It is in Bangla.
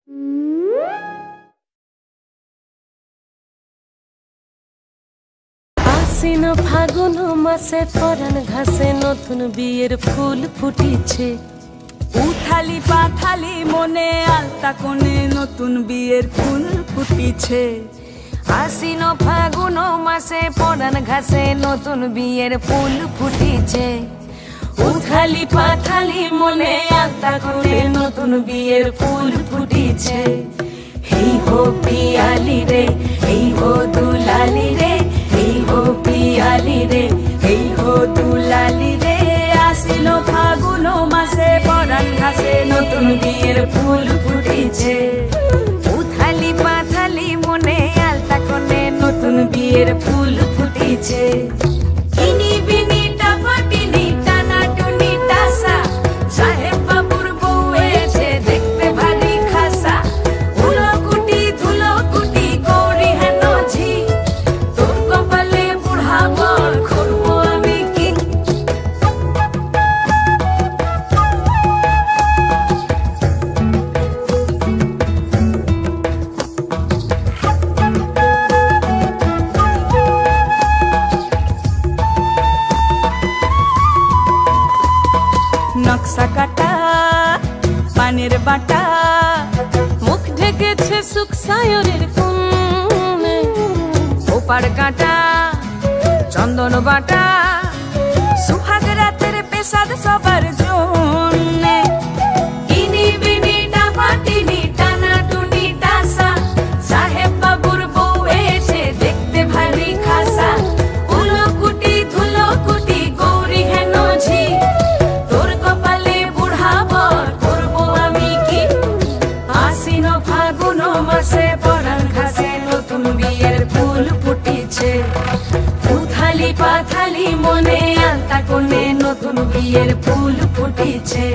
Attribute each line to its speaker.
Speaker 1: আশ্বিন ফাগুন মাসে পরাণ ঘাসে নতুন বিয়ের ফুল ফুটিছে।
Speaker 2: উথালি পাথালি মনে আলতা কোণে নতুন বিয়ের ফুল ফুটিছে।
Speaker 1: আশ্বিন ফাগুন মাসে পরাণ ঘাসে নতুন বিয়ের ফুল ফুটিছে। উথালি পাথালি মনে আলতা কোণে নতুন বিয়ের ফুল ফুটিছে। এই হো পিয়ালি রে, এই হো দুলালি রে, এই হো পিয়ালি রে, এই হো দুলালি রে।
Speaker 2: আশ্বিন ফাগুন মাসে পরাণ ঘাসে নতুন বিয়ের ফুল ফুটিছে।
Speaker 1: উথালি পাথালি মনে আলতা কোণে নতুন বিয়ের ফুল ফুটিছে। ইনি বিনি টাপাটিনি টানা টুনি টাসা, সাহেব বাবুর বউ এসে দেখতে ভারী খাসা। ধুলো কুটি গৌরী হেন ঝি, তোর কপালে বুড়া বর করবো আমি কি।
Speaker 2: নকশা কাটা পানের বাটা,
Speaker 1: মুখ ঢেকেছে সুখ সায়রের কোণে। ওপার কাটা চন্দন বাটা,
Speaker 2: সুহাগ রাতের পেশাদ সবার জন্যে।
Speaker 1: ইনি বিনি টাপাটিনি টানা টুনি টাসা, সাহেব বাবুর বউ এসে দেখতে ভারী খাসা। ধুলো কুটি গৌরী হেন ঝি, তোর কপালে বুড়া বর করবো আমি কি। আশ্বিন ফাগুন মাসে পরাণ ঘাসে নতুন বিয়ের ফুল ফুটিছে। উথালি পাথালি মনে আলতা কোণে নতুন বিয়ের ফুল ফুটিছে।